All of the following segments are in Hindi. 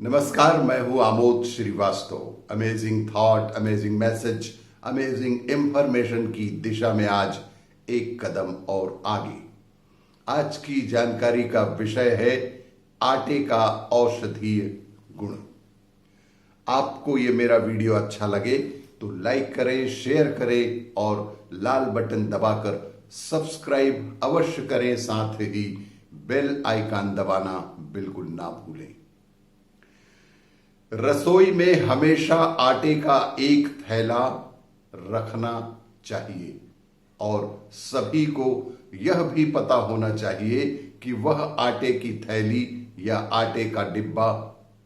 नमस्कार, मैं हूं Amod Srivastava. Amazing thought, amazing message, amazing information की दिशा में आज एक कदम और आगे। आज की जानकारी का विषय है आटे का औषधीय गुण। आपको ये मेरा वीडियो अच्छा लगे तो लाइक करें, शेयर करें और लाल बटन दबाकर सब्सक्राइब अवश्य करें। साथ ही बेल आइकन दबाना बिल्कुल ना भूलें। रसोई में हमेशा आटे का एक थैला रखना चाहिए और सभी को यह भी पता होना चाहिए कि वह आटे की थैली या आटे का डिब्बा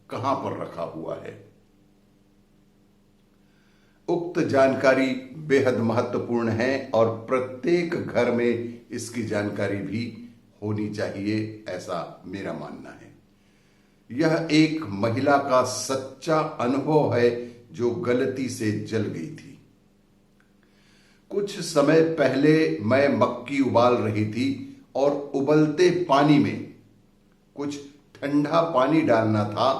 कहां पर रखा हुआ है। उक्त जानकारी बेहद महत्वपूर्ण है और प्रत्येक घर में इसकी जानकारी भी होनी चाहिए, ऐसा मेरा मानना है। यह एक महिला का सच्चा अनुभव है जो गलती से जल गई थी। कुछ समय पहले मैं मक्की उबाल रही थी और उबलते पानी में कुछ ठंडा पानी डालना था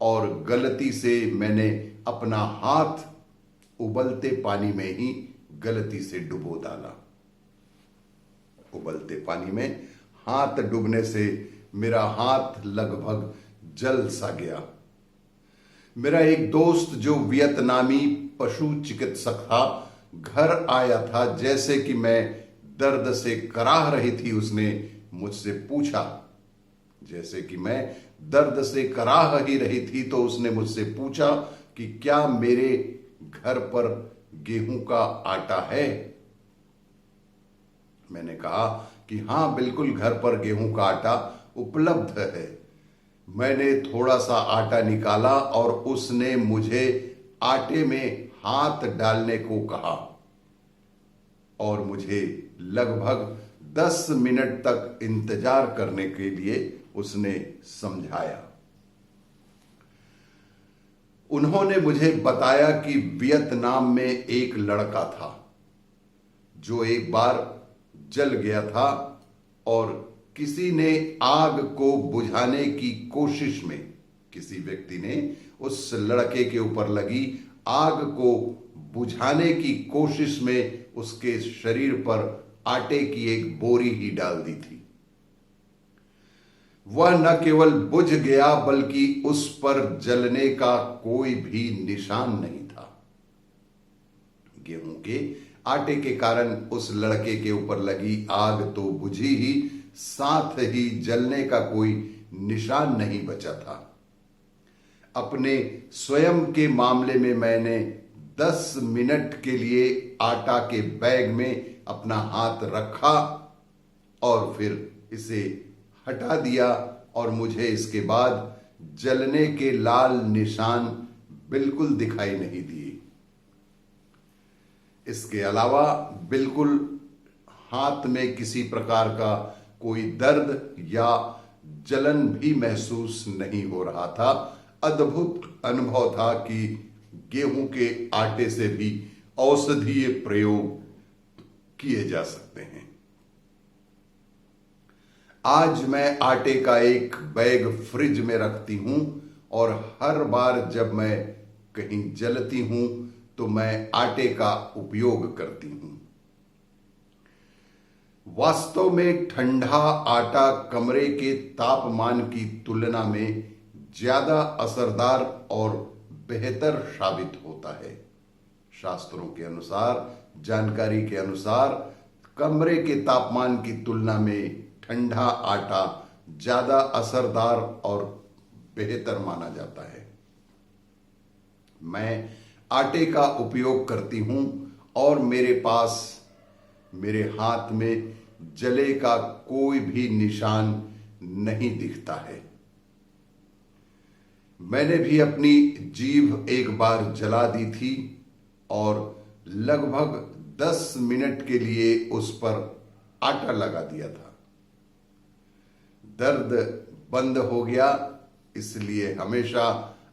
और गलती से मैंने अपना हाथ उबलते पानी में ही गलती से डुबो डाला। उबलते पानी में हाथ डूबने से मेरा हाथ लगभग जल सा गया। मेरा एक दोस्त जो वियतनामी पशु चिकित्सक था घर आया था। जैसे कि मैं दर्द से कराह रही थी, उसने मुझसे पूछा, जैसे कि मैं दर्द से कराह ही रही थी तो उसने मुझसे पूछा कि क्या मेरे घर पर गेहूं का आटा है। मैंने कहा कि हां, बिल्कुल घर पर गेहूं का आटा उपलब्ध है। मैंने थोड़ा सा आटा निकाला और उसने मुझे आटे में हाथ डालने को कहा और मुझे लगभग 10 मिनट तक इंतजार करने के लिए उसने समझाया। उन्होंने मुझे बताया कि वियतनाम में एक लड़का था जो एक बार जल गया था और किसी ने आग को बुझाने की कोशिश में, किसी व्यक्ति ने उस लड़के के ऊपर लगी आग को बुझाने की कोशिश में उसके शरीर पर आटे की एक बोरी ही डाल दी थी। वह न केवल बुझ गया बल्कि उस पर जलने का कोई भी निशान नहीं था। गेहूं के आटे के कारण उस लड़के के ऊपर लगी आग तो बुझी ही, साथ ही जलने का कोई निशान नहीं बचा था। अपने स्वयं के मामले में मैंने 10 मिनट के लिए आटा के बैग में अपना हाथ रखा और फिर इसे हटा दिया और मुझे इसके बाद जलने के लाल निशान बिल्कुल दिखाई नहीं दिए। इसके अलावा बिल्कुल हाथ में किसी प्रकार का कोई दर्द या जलन भी महसूस नहीं हो रहा था। अद्भुत अनुभव था कि गेहूं के आटे से भी औषधीय प्रयोग किए जा सकते हैं। आज मैं आटे का एक बैग फ्रिज में रखती हूं और हर बार जब मैं कहीं जलती हूं तो मैं आटे का उपयोग करती हूं। वास्तव में ठंडा आटा कमरे के तापमान की तुलना में ज्यादा असरदार और बेहतर साबित होता है। शास्त्रों के अनुसार, जानकारी के अनुसार कमरे के तापमान की तुलना में ठंडा आटा ज्यादा असरदार और बेहतर माना जाता है। मैं आटे का उपयोग करती हूं और मेरे पास, मेरे हाथ में जले का कोई भी निशान नहीं दिखता है। मैंने भी अपनी जीभ एक बार जला दी थी और लगभग 10 मिनट के लिए उस पर आटा लगा दिया था। दर्द बंद हो गया। इसलिए हमेशा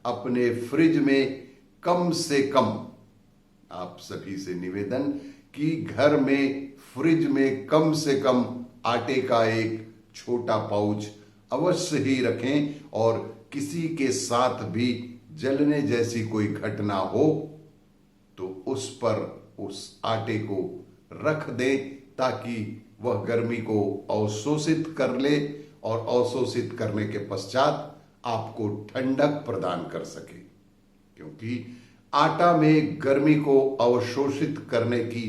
अपने फ्रिज में कम से कम, आप सभी से निवेदन कि घर में फ्रिज में कम से कम आटे का एक छोटा पाउच अवश्य ही रखें और किसी के साथ भी जलने जैसी कोई घटना हो तो उस पर उस आटे को रख दें ताकि वह गर्मी को अवशोषित कर ले और अवशोषित करने के पश्चात आपको ठंडक प्रदान कर सके, क्योंकि आटा में गर्मी को अवशोषित करने की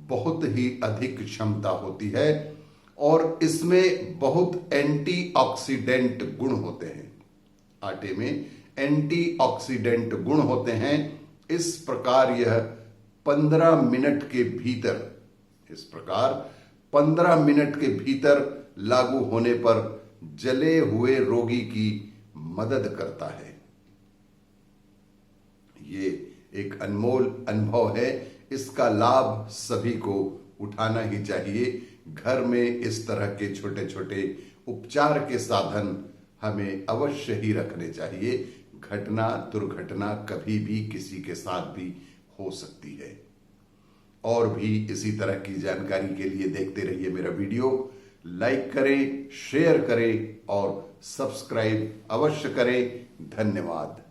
बहुत ही अधिक क्षमता होती है और इसमें बहुत एंटीऑक्सीडेंट गुण होते हैं। आटे में एंटीऑक्सीडेंट गुण होते हैं। इस प्रकार 15 मिनट के भीतर लागू होने पर जले हुए रोगी की मदद करता है। ये एक अनमोल अनुभव है, इसका लाभ सभी को उठाना ही चाहिए। घर में इस तरह के छोटे छोटे उपचार के साधन हमें अवश्य ही रखने चाहिए। घटना दुर्घटना कभी भी किसी के साथ भी हो सकती है। और भी इसी तरह की जानकारी के लिए देखते रहिए मेरा वीडियो। लाइक करें, शेयर करें और सब्सक्राइब अवश्य करें। धन्यवाद।